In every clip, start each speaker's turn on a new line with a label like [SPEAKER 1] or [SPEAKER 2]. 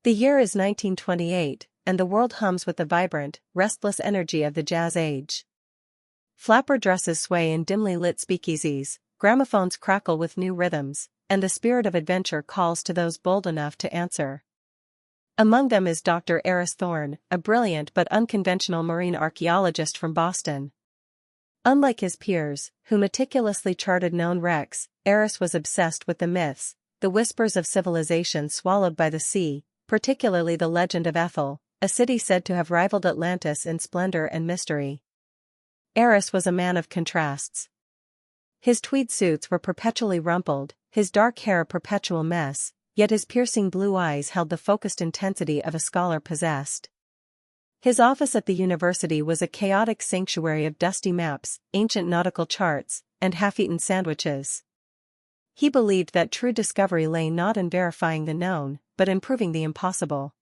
[SPEAKER 1] The year is 1928, and the world hums with the vibrant, restless energy of the Jazz Age. Flapper dresses sway in dimly lit speakeasies, gramophones crackle with new rhythms, and the spirit of adventure calls to those bold enough to answer. Among them is Dr. Aris Thorne, a brilliant but unconventional marine archaeologist from Boston. Unlike his peers, who meticulously charted known wrecks, Aris was obsessed with the myths, the whispers of civilization swallowed by the sea, particularly the legend of Aethel, a city said to have rivaled Atlantis in splendor and mystery. Aris was a man of contrasts. His tweed suits were perpetually rumpled, his dark hair a perpetual mess, yet his piercing blue eyes held the focused intensity of a scholar possessed. His office at the university was a chaotic sanctuary of dusty maps, ancient nautical charts, and half-eaten sandwiches. He believed that true discovery lay not in verifying the known, but in proving the impossible.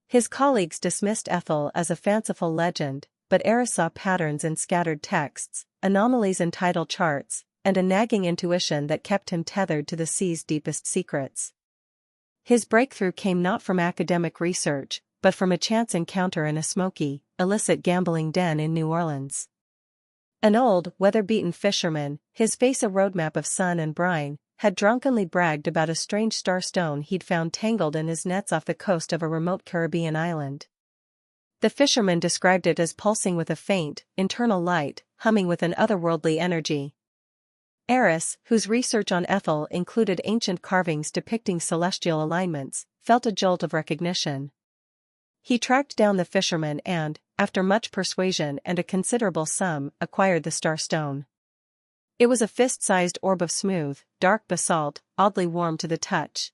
[SPEAKER 1] His colleagues dismissed Aethel as a fanciful legend, but Aris saw patterns in scattered texts, anomalies in tidal charts, and a nagging intuition that kept him tethered to the sea's deepest secrets. His breakthrough came not from academic research, but from a chance encounter in a smoky, illicit gambling den in New Orleans. An old, weather-beaten fisherman, his face a roadmap of sun and brine, had drunkenly bragged about a strange starstone he'd found tangled in his nets off the coast of a remote Caribbean island. The fisherman described it as pulsing with a faint, internal light, humming with an otherworldly energy. Aris, whose research on Aethel included ancient carvings depicting celestial alignments, felt a jolt of recognition. He tracked down the fisherman and, after much persuasion and a considerable sum, acquired the starstone. It was a fist-sized orb of smooth, dark basalt, oddly warm to the touch.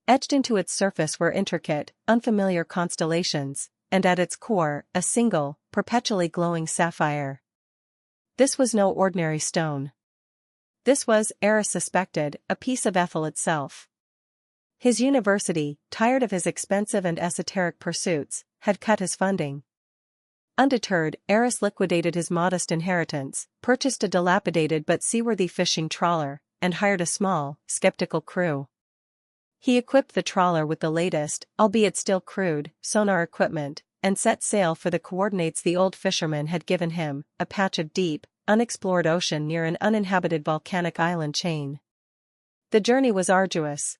[SPEAKER 1] Etched into its surface were intricate, unfamiliar constellations, and at its core, a single, perpetually glowing sapphire. This was no ordinary stone. This was, Aris suspected, a piece of Aethel itself. His university, tired of his expensive and esoteric pursuits, had cut his funding. Undeterred, Aris liquidated his modest inheritance, purchased a dilapidated but seaworthy fishing trawler, and hired a small, skeptical crew. He equipped the trawler with the latest, albeit still crude, sonar equipment, and set sail for the coordinates the old fisherman had given him, a patch of deep, unexplored ocean near an uninhabited volcanic island chain. The journey was arduous.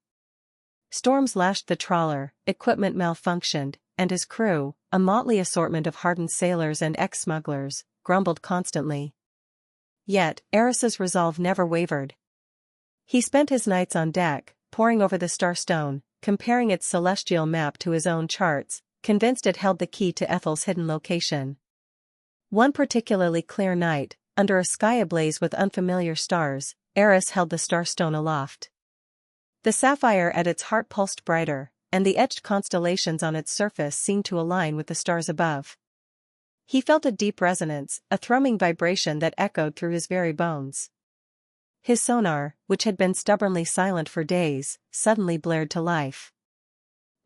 [SPEAKER 1] Storms lashed the trawler, equipment malfunctioned, and his crew, a motley assortment of hardened sailors and ex-smugglers, grumbled constantly. Yet, Aris's resolve never wavered. He spent his nights on deck, poring over the starstone, comparing its celestial map to his own charts, convinced it held the key to Aethel's hidden location. One particularly clear night, under a sky ablaze with unfamiliar stars, Aris held the starstone aloft. The sapphire at its heart pulsed brighter, and the etched constellations on its surface seemed to align with the stars above. He felt a deep resonance, a thrumming vibration that echoed through his very bones. His sonar, which had been stubbornly silent for days, suddenly blared to life.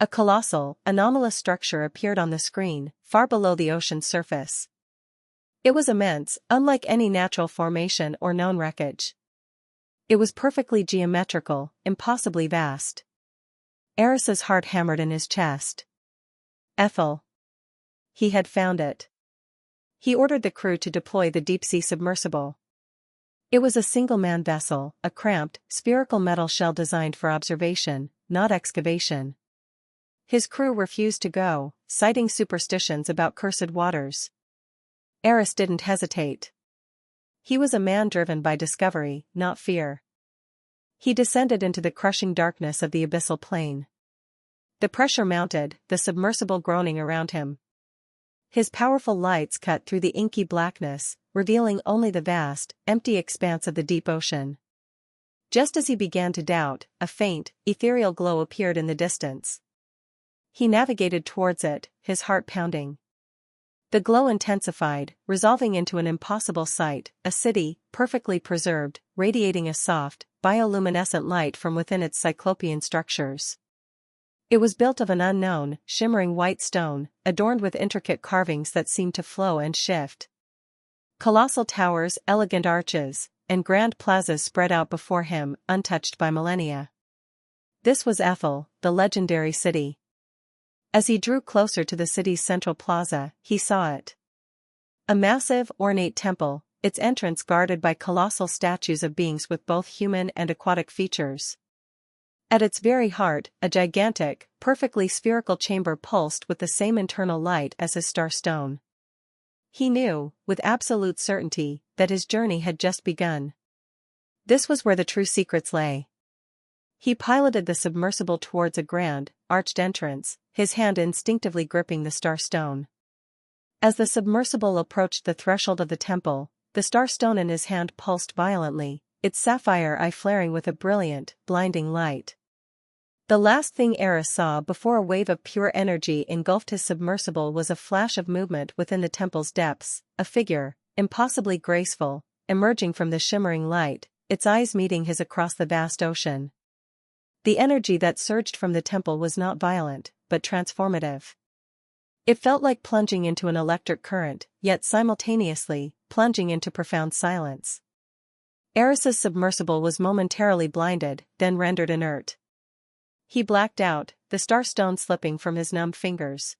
[SPEAKER 1] A colossal, anomalous structure appeared on the screen, far below the ocean's surface. It was immense, unlike any natural formation or known wreckage. It was perfectly geometrical, impossibly vast. Aris's heart hammered in his chest. Aethel. He had found it. He ordered the crew to deploy the deep-sea submersible. It was a single-man vessel, a cramped, spherical metal shell designed for observation, not excavation. His crew refused to go, citing superstitions about cursed waters. Aris didn't hesitate. He was a man driven by discovery, not fear. He descended into the crushing darkness of the abyssal plain. The pressure mounted, the submersible groaning around him. His powerful lights cut through the inky blackness, revealing only the vast, empty expanse of the deep ocean. Just as he began to doubt, a faint, ethereal glow appeared in the distance. He navigated towards it, his heart pounding. The glow intensified, resolving into an impossible sight, a city, perfectly preserved, radiating a soft, bioluminescent light from within its cyclopean structures. It was built of an unknown, shimmering white stone, adorned with intricate carvings that seemed to flow and shift. Colossal towers, elegant arches, and grand plazas spread out before him, untouched by millennia. This was Aethel, the legendary city. As he drew closer to the city's central plaza, he saw it. A massive, ornate temple, its entrance guarded by colossal statues of beings with both human and aquatic features. At its very heart, a gigantic, perfectly spherical chamber pulsed with the same internal light as his star stone. He knew, with absolute certainty, that his journey had just begun. This was where the true secrets lay. He piloted the submersible towards a grand, arched entrance, his hand instinctively gripping the star stone. As the submersible approached the threshold of the temple, the star stone in his hand pulsed violently, its sapphire eye flaring with a brilliant, blinding light. The last thing Aris saw before a wave of pure energy engulfed his submersible was a flash of movement within the temple's depths, a figure, impossibly graceful, emerging from the shimmering light, its eyes meeting his across the vast ocean. The energy that surged from the temple was not violent, but transformative. It felt like plunging into an electric current, yet simultaneously, plunging into profound silence. Aris's submersible was momentarily blinded, then rendered inert. He blacked out, the star stone slipping from his numb fingers.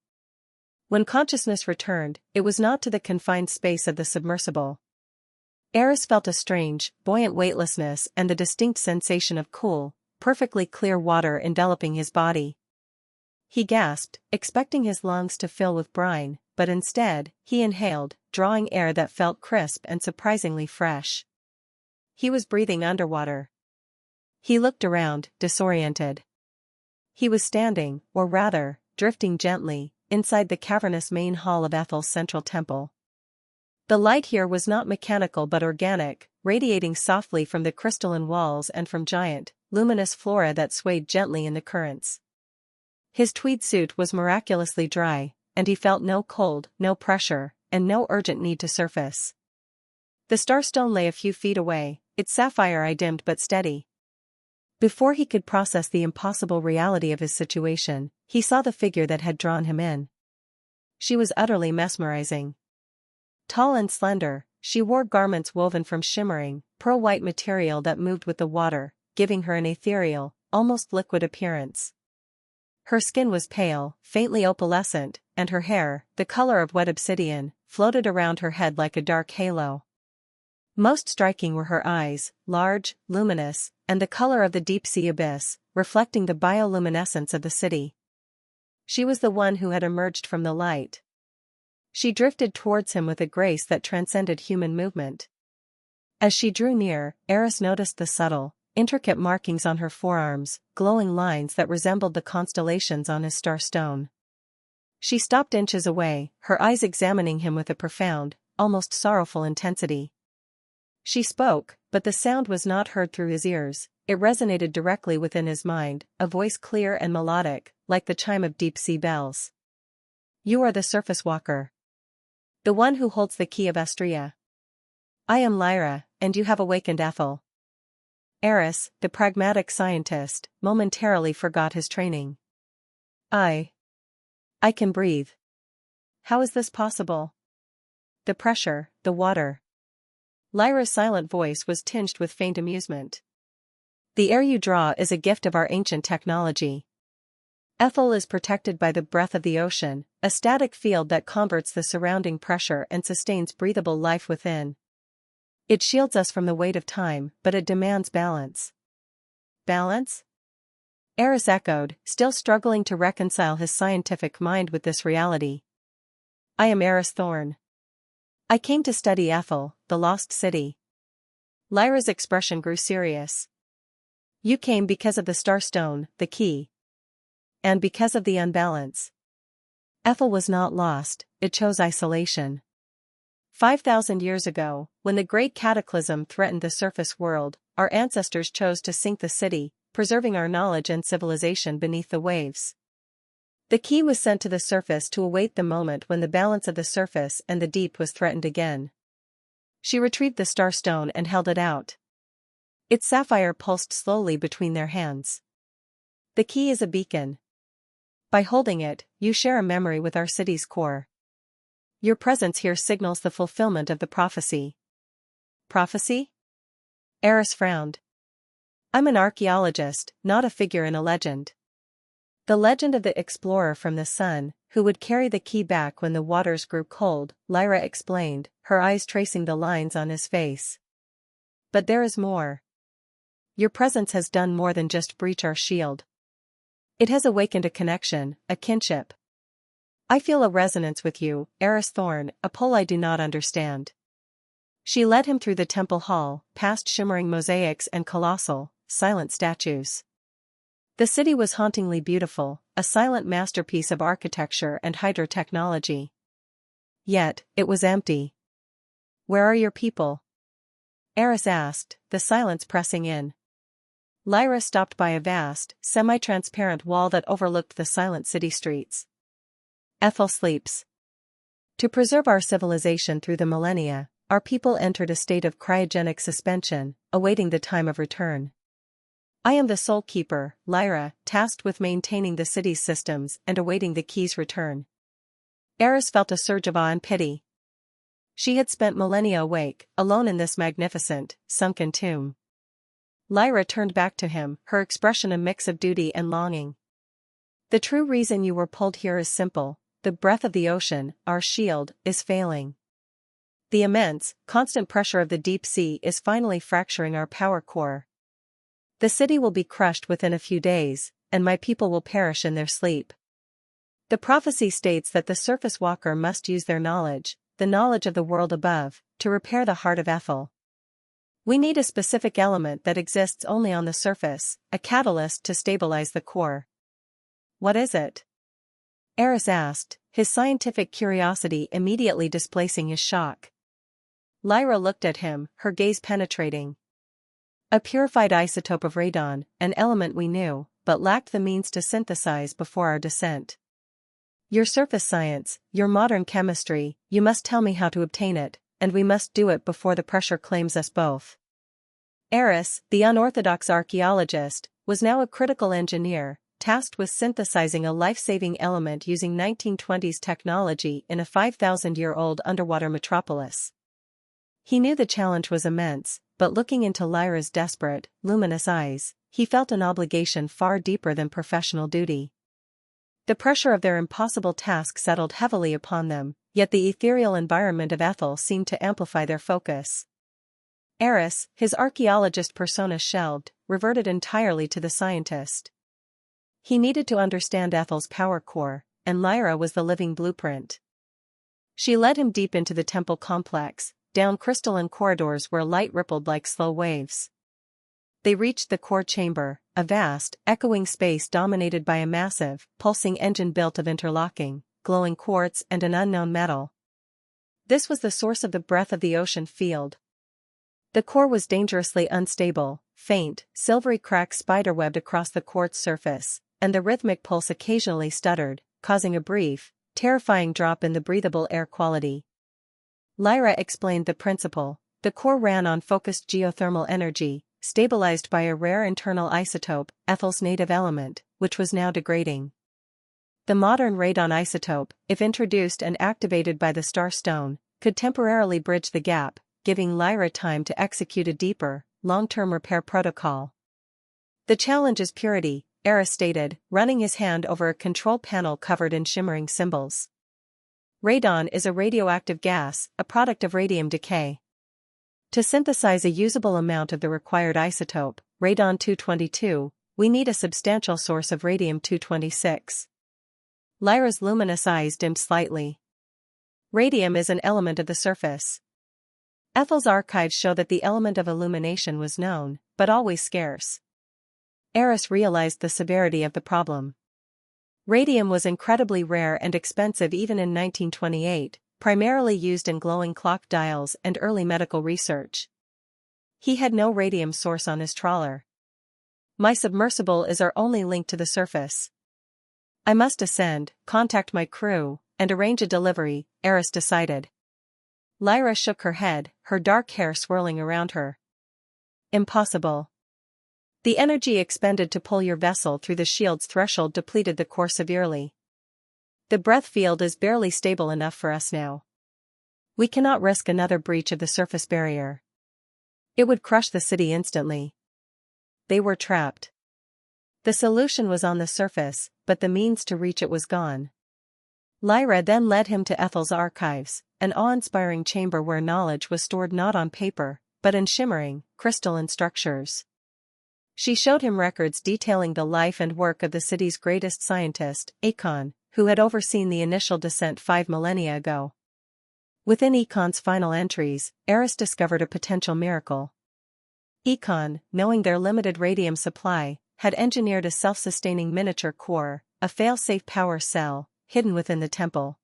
[SPEAKER 1] When consciousness returned, it was not to the confined space of the submersible. Aris felt a strange, buoyant weightlessness and the distinct sensation of cool, perfectly clear water enveloping his body. He gasped, expecting his lungs to fill with brine, but instead, he inhaled, drawing air that felt crisp and surprisingly fresh. He was breathing underwater. He looked around, disoriented. He was standing, or rather, drifting gently, inside the cavernous main hall of Aethel's central temple. The light here was not mechanical but organic, radiating softly from the crystalline walls and from giant, luminous flora that swayed gently in the currents. His tweed suit was miraculously dry, and he felt no cold, no pressure, and no urgent need to surface. The starstone lay a few feet away, its sapphire eye dimmed but steady. Before he could process the impossible reality of his situation, he saw the figure that had drawn him in. She was utterly mesmerizing. Tall and slender, she wore garments woven from shimmering, pearl-white material that moved with the water, giving her an ethereal, almost liquid appearance. Her skin was pale, faintly opalescent, and her hair, the color of wet obsidian, floated around her head like a dark halo. Most striking were her eyes, large, luminous, and the color of the deep-sea abyss, reflecting the bioluminescence of the city. She was the one who had emerged from the light. She drifted towards him with a grace that transcended human movement. As she drew near, Aris noticed the subtle, intricate markings on her forearms, glowing lines that resembled the constellations on his star stone. She stopped inches away, her eyes examining him with a profound, almost sorrowful intensity. She spoke, but the sound was not heard through his ears, it resonated directly within his mind, a voice clear and melodic, like the chime of deep-sea bells. "You are the surface walker. The one who holds the key of Astrea. I am Lyra, and you have awakened Aethel." Aris, the pragmatic scientist, momentarily forgot his training. I can breathe. How is this possible? The pressure, the water. Lyra's silent voice was tinged with faint amusement. The air you draw is a gift of our ancient technology. Aethel is protected by the breath of the ocean, a static field that converts the surrounding pressure and sustains breathable life within. It shields us from the weight of time, but it demands balance. Balance? Aris echoed, still struggling to reconcile his scientific mind with this reality. I am Aris Thorne. I came to study Aethel, the lost city. Lyra's expression grew serious. You came because of the starstone, the key. And because of the unbalance. Aethel was not lost, it chose isolation. 5,000 years ago, when the great cataclysm threatened the surface world, our ancestors chose to sink the city, preserving our knowledge and civilization beneath the waves. The key was sent to the surface to await the moment when the balance of the surface and the deep was threatened again. She retrieved the starstone and held it out. Its sapphire pulsed slowly between their hands. The key is a beacon. By holding it, you share a memory with our city's core. Your presence here signals the fulfillment of the prophecy. Prophecy? Aris frowned. I'm an archaeologist, not a figure in a legend. The legend of the explorer from the sun, who would carry the key back when the waters grew cold, Lyra explained, her eyes tracing the lines on his face. But there is more. Your presence has done more than just breach our shield. It has awakened a connection, a kinship. I feel a resonance with you, Aris Thorne, a pull I do not understand. She led him through the temple hall, past shimmering mosaics and colossal, silent statues. The city was hauntingly beautiful, a silent masterpiece of architecture and hydrotechnology. Yet, it was empty. Where are your people? Aris asked, the silence pressing in. Lyra stopped by a vast, semi-transparent wall that overlooked the silent city streets. Aethel sleeps. To preserve our civilization through the millennia, our people entered a state of cryogenic suspension, awaiting the time of return. I am the Soul Keeper, Lyra, tasked with maintaining the city's systems and awaiting the key's return. Aris felt a surge of awe and pity. She had spent millennia awake, alone in this magnificent, sunken tomb. Lyra turned back to him, her expression a mix of duty and longing. The true reason you were pulled here is simple: the breath of the ocean, our shield, is failing. The immense, constant pressure of the deep sea is finally fracturing our power core. The city will be crushed within a few days, and my people will perish in their sleep. The prophecy states that the surface walker must use their knowledge, the knowledge of the world above, to repair the heart of Aethel. We need a specific element that exists only on the surface, a catalyst to stabilize the core. What is it? Aris asked, his scientific curiosity immediately displacing his shock. Lyra looked at him, her gaze penetrating. A purified isotope of radon, an element we knew, but lacked the means to synthesize before our descent. Your surface science, your modern chemistry, you must tell me how to obtain it, and we must do it before the pressure claims us both. Aris, the unorthodox archaeologist, was now a critical engineer, tasked with synthesizing a life-saving element using 1920s technology in a 5,000-year-old underwater metropolis. He knew the challenge was immense, but looking into Lyra's desperate, luminous eyes, he felt an obligation far deeper than professional duty. The pressure of their impossible task settled heavily upon them, yet the ethereal environment of Aethel seemed to amplify their focus. Aris, his archaeologist persona shelved, reverted entirely to the scientist. He needed to understand Aethel's power core, and Lyra was the living blueprint. She led him deep into the temple complex, down crystalline corridors where light rippled like slow waves. They reached the core chamber, a vast, echoing space dominated by a massive, pulsing engine built of interlocking, glowing quartz and an unknown metal. This was the source of the breath of the ocean field. The core was dangerously unstable, faint, silvery cracks spiderwebbed across the quartz surface, and the rhythmic pulse occasionally stuttered, causing a brief, terrifying drop in the breathable air quality. Lyra explained the principle. The core ran on focused geothermal energy, stabilized by a rare internal isotope, Aethel's native element, which was now degrading. The modern radon isotope, if introduced and activated by the star stone, could temporarily bridge the gap, giving Lyra time to execute a deeper, long-term repair protocol. The challenge is purity, Aris stated, running his hand over a control panel covered in shimmering symbols. Radon is a radioactive gas, a product of radium decay. To synthesize a usable amount of the required isotope, radon-222, we need a substantial source of radium-226. Lyra's luminous eyes dimmed slightly. Radium is an element of the surface. Aethel's archives show that the element of illumination was known, but always scarce. Aris realized the severity of the problem. Radium was incredibly rare and expensive even in 1928, primarily used in glowing clock dials and early medical research. He had no radium source on his trawler. My submersible is our only link to the surface. I must ascend, contact my crew, and arrange a delivery, Aris decided. Lyra shook her head, her dark hair swirling around her. Impossible. The energy expended to pull your vessel through the shield's threshold depleted the core severely. The breath field is barely stable enough for us now. We cannot risk another breach of the surface barrier. It would crush the city instantly. They were trapped. The solution was on the surface, but the means to reach it was gone. Lyra then led him to Aethel's archives, an awe-inspiring chamber where knowledge was stored not on paper, but in shimmering, crystalline structures. She showed him records detailing the life and work of the city's greatest scientist, Aethel, who had overseen the initial descent 5 millennia ago. Within Aethel's final entries, Aris discovered a potential miracle. Aethel, knowing their limited radium supply, had engineered a self-sustaining miniature core, a fail-safe power cell, hidden within the temple.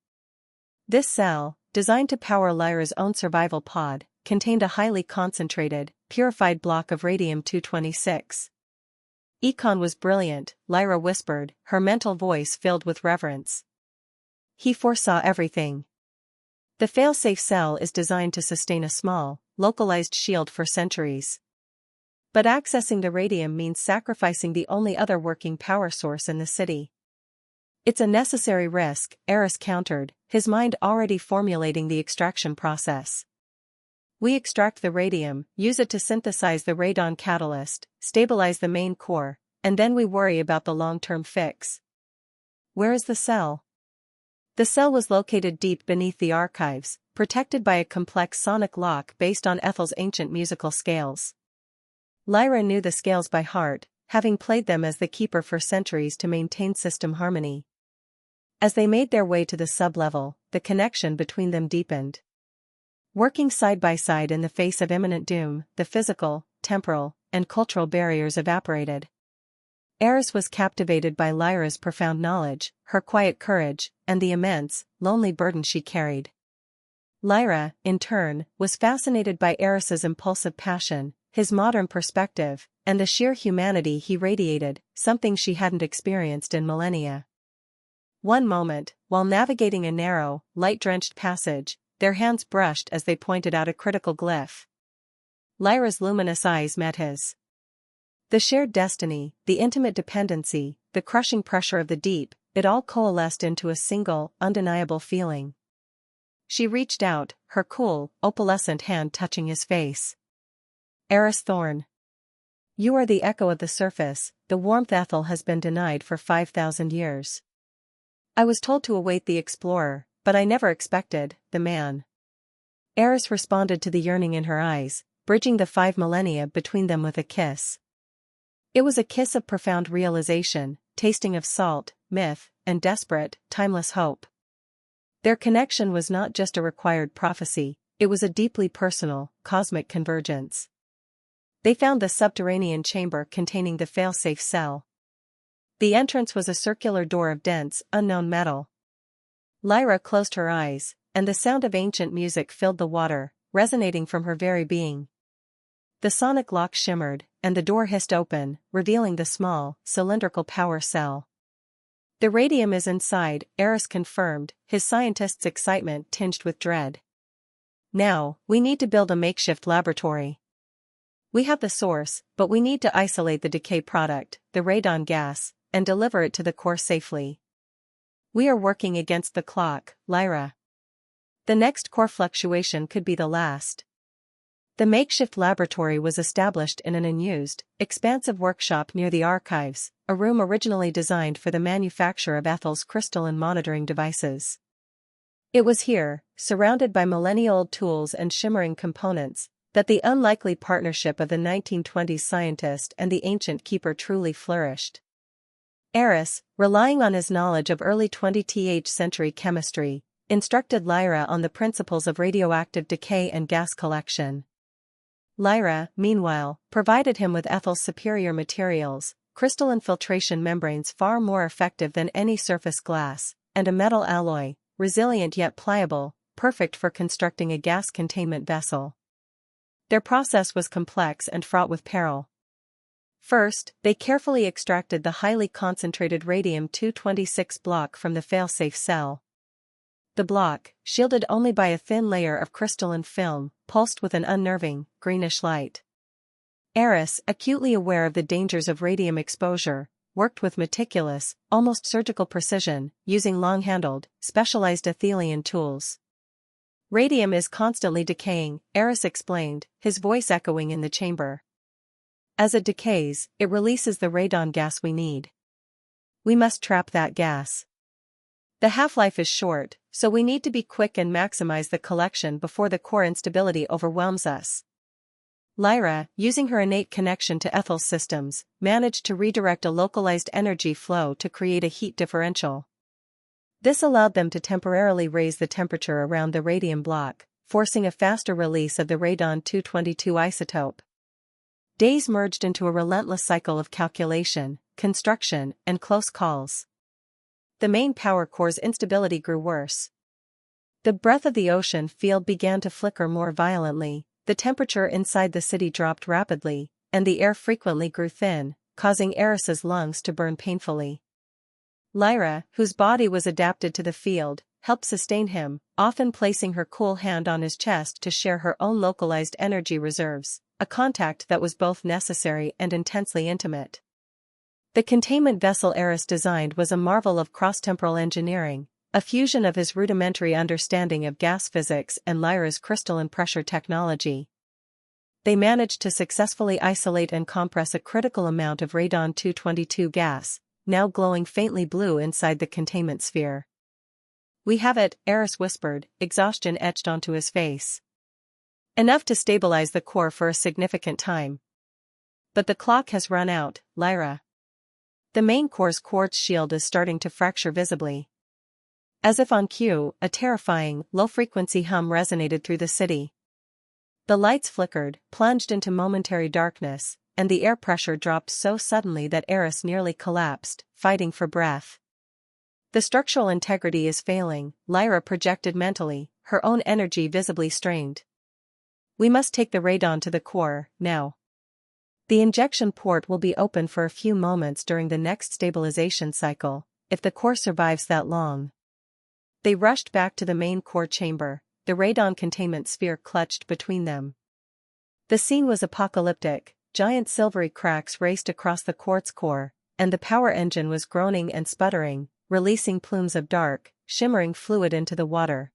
[SPEAKER 1] This cell, designed to power Lyra's own survival pod, contained a highly concentrated, purified block of radium-226. Aethel was brilliant, Lyra whispered, her mental voice filled with reverence. He foresaw everything. The fail-safe cell is designed to sustain a small, localized shield for centuries. But accessing the radium means sacrificing the only other working power source in the city. It's a necessary risk, Aris countered, his mind already formulating the extraction process. We extract the radium, use it to synthesize the radon catalyst, stabilize the main core, and then we worry about the long-term fix. Where is the cell? The cell was located deep beneath the archives, protected by a complex sonic lock based on Aethel's ancient musical scales. Lyra knew the scales by heart, having played them as the keeper for centuries to maintain system harmony. As they made their way to the sublevel, the connection between them deepened. Working side by side in the face of imminent doom, the physical, temporal, and cultural barriers evaporated. Aris was captivated by Lyra's profound knowledge, her quiet courage, and the immense, lonely burden she carried. Lyra, in turn, was fascinated by Aris's impulsive passion, his modern perspective, and the sheer humanity he radiated, something she hadn't experienced in millennia. One moment, while navigating a narrow, light-drenched passage, their hands brushed as they pointed out a critical glyph. Lyra's luminous eyes met his. The shared destiny, the intimate dependency, the crushing pressure of the deep, it all coalesced into a single, undeniable feeling. She reached out, her cool, opalescent hand touching his face. Aris Thorne. You are the echo of the surface, the warmth Aethel has been denied for 5,000 years. I was told to await the explorer, but I never expected, the man. Aris responded to the yearning in her eyes, bridging the 5 millennia between them with a kiss. It was a kiss of profound realization, tasting of salt, myth, and desperate, timeless hope. Their connection was not just a required prophecy, it was a deeply personal, cosmic convergence. They found the subterranean chamber containing the fail-safe cell. The entrance was a circular door of dense, unknown metal. Lyra closed her eyes, and the sound of ancient music filled the water, resonating from her very being. The sonic lock shimmered, and the door hissed open, revealing the small, cylindrical power cell. The radium is inside, Aris confirmed, his scientist's excitement tinged with dread. Now, we need to build a makeshift laboratory. We have the source, but we need to isolate the decay product, the radon gas, and deliver it to the core safely. We are working against the clock, Lyra. The next core fluctuation could be the last. The makeshift laboratory was established in an unused, expansive workshop near the archives, a room originally designed for the manufacture of Aethel's crystalline monitoring devices. It was here, surrounded by millennia-old tools and shimmering components, that the unlikely partnership of the 1920s scientist and the ancient keeper truly flourished. Aris, relying on his knowledge of early 20th century chemistry, instructed Lyra on the principles of radioactive decay and gas collection. Lyra, meanwhile, provided him with Aethel's superior materials, crystalline filtration membranes far more effective than any surface glass, and a metal alloy, resilient yet pliable, perfect for constructing a gas containment vessel. Their process was complex and fraught with peril. First, they carefully extracted the highly concentrated radium-226 block from the failsafe cell. The block, shielded only by a thin layer of crystalline film, pulsed with an unnerving, greenish light. Aris, acutely aware of the dangers of radium exposure, worked with meticulous, almost surgical precision, using long-handled, specialized Aethelian tools. Radium is constantly decaying, Aris explained, his voice echoing in the chamber. As it decays, it releases the radon gas we need. We must trap that gas. The half-life is short, so we need to be quick and maximize the collection before the core instability overwhelms us. Lyra, using her innate connection to Aethel's systems, managed to redirect a localized energy flow to create a heat differential. This allowed them to temporarily raise the temperature around the radium block, forcing a faster release of the radon-222 isotope. Days merged into a relentless cycle of calculation, construction, and close calls. The main power core's instability grew worse. The breath of the ocean field began to flicker more violently, the temperature inside the city dropped rapidly, and the air frequently grew thin, causing Aris's lungs to burn painfully. Lyra, whose body was adapted to the field, helped sustain him, often placing her cool hand on his chest to share her own localized energy reserves, a contact that was both necessary and intensely intimate. The containment vessel Aris designed was a marvel of cross-temporal engineering, a fusion of his rudimentary understanding of gas physics and Lyra's crystalline pressure technology. They managed to successfully isolate and compress a critical amount of radon-222 gas, now glowing faintly blue inside the containment sphere. "We have it," Aris whispered, exhaustion etched onto his face. "Enough to stabilize the core for a significant time. But the clock has run out, Lyra. The main core's quartz shield is starting to fracture visibly." As if on cue, a terrifying, low-frequency hum resonated through the city. The lights flickered, plunged into momentary darkness, and the air pressure dropped so suddenly that Aris nearly collapsed, fighting for breath. "The structural integrity is failing," Lyra projected mentally, her own energy visibly strained. "We must take the radon to the core, now. The injection port will be open for a few moments during the next stabilization cycle, if the core survives that long." They rushed back to the main core chamber, the radon containment sphere clutched between them. The scene was apocalyptic. Giant silvery cracks raced across the quartz core, and the power engine was groaning and sputtering, releasing plumes of dark, shimmering fluid into the water.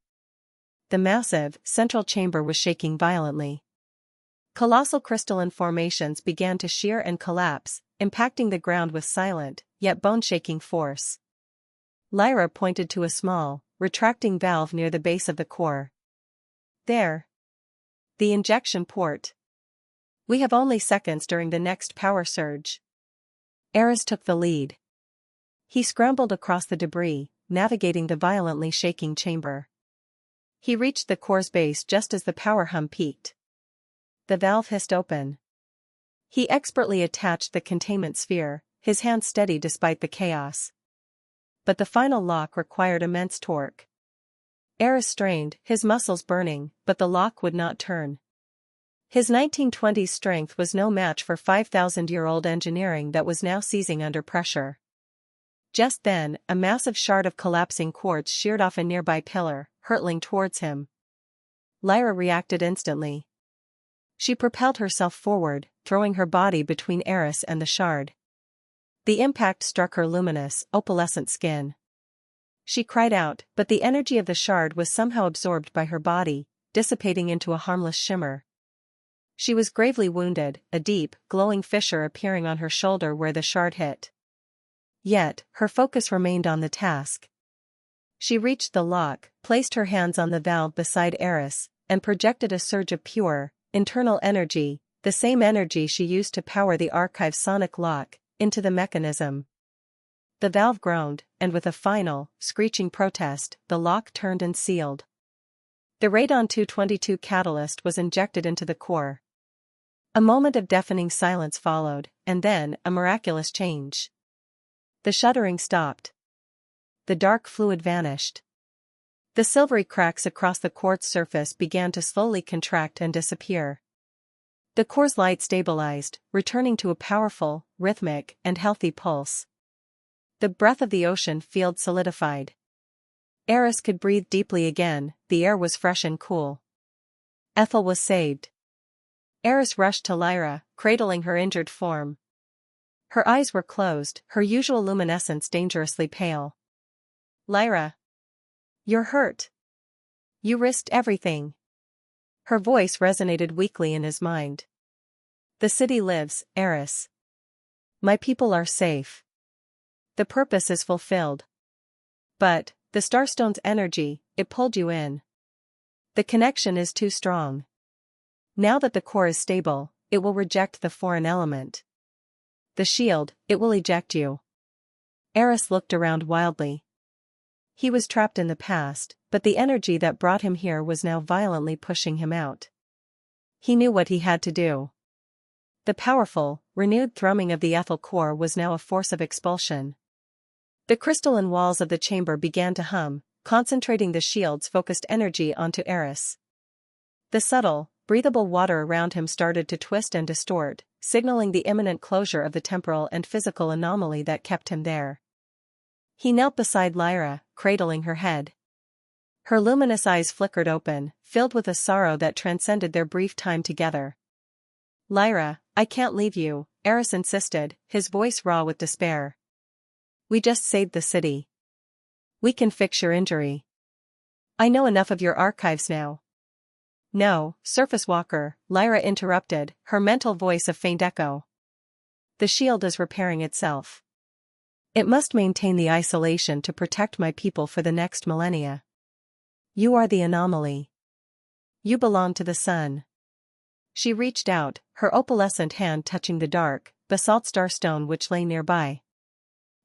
[SPEAKER 1] The massive, central chamber was shaking violently. Colossal crystalline formations began to shear and collapse, impacting the ground with silent, yet bone-shaking force. Lyra pointed to a small, retracting valve near the base of the core. "There. The injection port. We have only seconds during the next power surge." Aris took the lead. He scrambled across the debris, navigating the violently shaking chamber. He reached the core's base just as the power hum peaked. The valve hissed open. He expertly attached the containment sphere, his hand steady despite the chaos. But the final lock required immense torque. Aris strained, his muscles burning, but the lock would not turn. His 1920s strength was no match for 5,000-year-old engineering that was now seizing under pressure. Just then, a massive shard of collapsing quartz sheared off a nearby pillar, hurtling towards him. Lyra reacted instantly. She propelled herself forward, throwing her body between Aris and the shard. The impact struck her luminous, opalescent skin. She cried out, but the energy of the shard was somehow absorbed by her body, dissipating into a harmless shimmer. She was gravely wounded, a deep, glowing fissure appearing on her shoulder where the shard hit. Yet, her focus remained on the task. She reached the lock, placed her hands on the valve beside Aris, and projected a surge of pure, internal energy, the same energy she used to power the Archive's sonic lock, into the mechanism. The valve groaned, and with a final, screeching protest, the lock turned and sealed. The radon-222 catalyst was injected into the core. A moment of deafening silence followed, and then, a miraculous change. The shuddering stopped. The dark fluid vanished. The silvery cracks across the quartz surface began to slowly contract and disappear. The core's light stabilized, returning to a powerful, rhythmic, and healthy pulse. The breath of the ocean field solidified. Aris could breathe deeply again, the air was fresh and cool. Aethel was saved. Aris rushed to Lyra, cradling her injured form. Her eyes were closed, her usual luminescence dangerously pale. "Lyra. You're hurt. You risked everything." Her voice resonated weakly in his mind. The city lives, Aris. My people are safe. The purpose is fulfilled. But, the Starstone's energy, it pulled you in. The connection is too strong. Now that the core is stable, it will reject the foreign element. The shield, it will eject you. Aris looked around wildly. He was trapped in the past, but the energy that brought him here was now violently pushing him out. He knew what he had to do. The powerful, renewed thrumming of the Aethel core was now a force of expulsion. The crystalline walls of the chamber began to hum, concentrating the shield's focused energy onto Aris. The subtle, breathable water around him started to twist and distort, signaling the imminent closure of the temporal and physical anomaly that kept him there. He knelt beside Lyra, cradling her head. Her luminous eyes flickered open, filled with a sorrow that transcended their brief time together. Lyra, I can't leave you, Aris insisted, his voice raw with despair. We just saved the city. We can fix your injury. I know enough of your archives now. No, Surface Walker, Lyra interrupted, her mental voice a faint echo. The shield is repairing itself. It must maintain the isolation to protect my people for the next millennia. You are the anomaly. You belong to the sun. She reached out, her opalescent hand touching the dark, basalt starstone which lay nearby.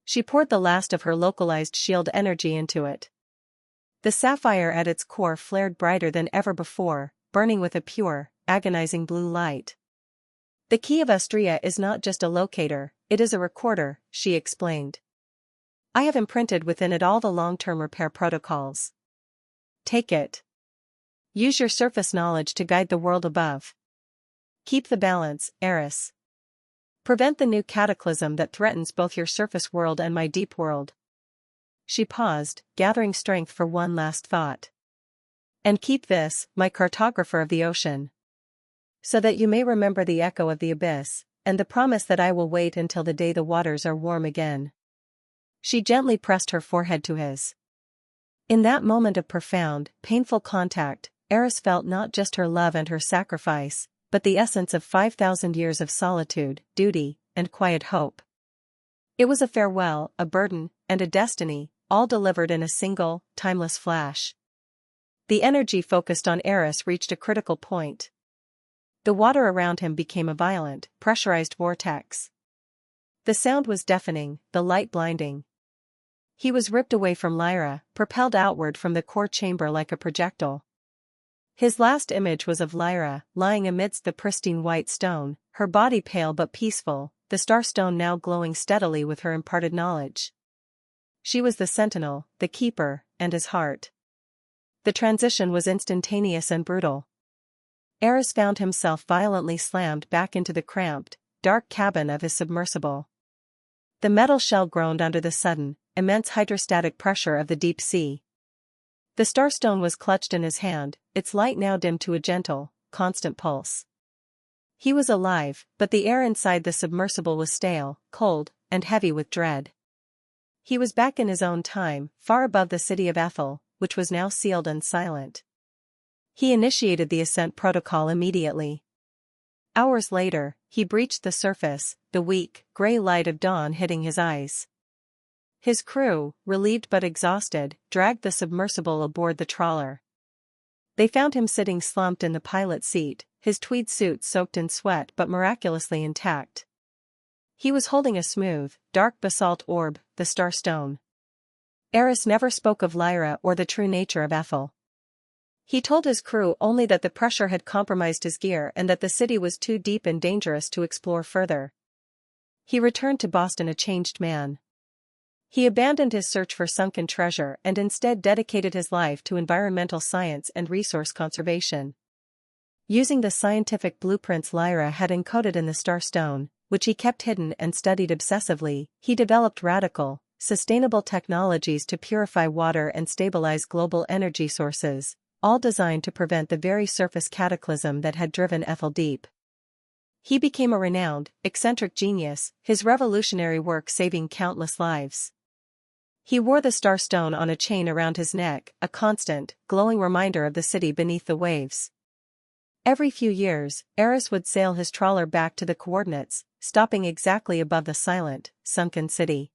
[SPEAKER 1] She poured the last of her localized shield energy into it. The sapphire at its core flared brighter than ever before, burning with a pure, agonizing blue light. The key of Astrea is not just a locator, it is a recorder, she explained. I have imprinted within it all the long-term repair protocols. Take it. Use your surface knowledge to guide the world above. Keep the balance, Aris. Prevent the new cataclysm that threatens both your surface world and my deep world. She paused, gathering strength for one last thought. And keep this, my cartographer of the ocean. So that you may remember the echo of the abyss, and the promise that I will wait until the day the waters are warm again. She gently pressed her forehead to his. In that moment of profound, painful contact, Aris felt not just her love and her sacrifice, but the essence of 5,000 years of solitude, duty, and quiet hope. It was a farewell, a burden, and a destiny, all delivered in a single, timeless flash. The energy focused on Aris reached a critical point. The water around him became a violent, pressurized vortex. The sound was deafening, the light blinding. He was ripped away from Lyra, propelled outward from the core chamber like a projectile. His last image was of Lyra, lying amidst the pristine white stone, her body pale but peaceful, the starstone now glowing steadily with her imparted knowledge. She was the sentinel, the keeper, and his heart. The transition was instantaneous and brutal. Aris found himself violently slammed back into the cramped, dark cabin of his submersible. The metal shell groaned under the sudden, immense hydrostatic pressure of the deep sea. The starstone was clutched in his hand, its light now dimmed to a gentle, constant pulse. He was alive, but the air inside the submersible was stale, cold, and heavy with dread. He was back in his own time, far above the city of Aethel, which was now sealed and silent. He initiated the ascent protocol immediately. Hours later, he breached the surface, the weak, gray light of dawn hitting his eyes. His crew, relieved but exhausted, dragged the submersible aboard the trawler. They found him sitting slumped in the pilot seat, his tweed suit soaked in sweat but miraculously intact. He was holding a smooth, dark basalt orb, the starstone. Aris never spoke of Lyra or the true nature of Aethel. He told his crew only that the pressure had compromised his gear and that the city was too deep and dangerous to explore further. He returned to Boston a changed man. He abandoned his search for sunken treasure and instead dedicated his life to environmental science and resource conservation. Using the scientific blueprints Lyra had encoded in the starstone, which he kept hidden and studied obsessively, he developed radical, sustainable technologies to purify water and stabilize global energy sources, all designed to prevent the very surface cataclysm that had driven Aethel deep. He became a renowned, eccentric genius, his revolutionary work saving countless lives. He wore the starstone on a chain around his neck, a constant, glowing reminder of the city beneath the waves. Every few years, Aris would sail his trawler back to the coordinates, stopping exactly above the silent, sunken city.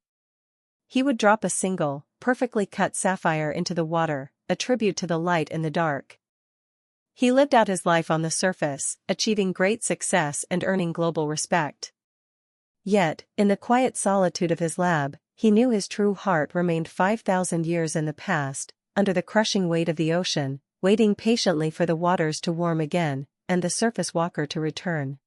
[SPEAKER 1] He would drop a single, perfectly cut sapphire into the water, a tribute to the light in the dark. He lived out his life on the surface, achieving great success and earning global respect. Yet, in the quiet solitude of his lab, he knew his true heart remained 5,000 years in the past, under the crushing weight of the ocean, waiting patiently for the waters to warm again, and the surface walker to return.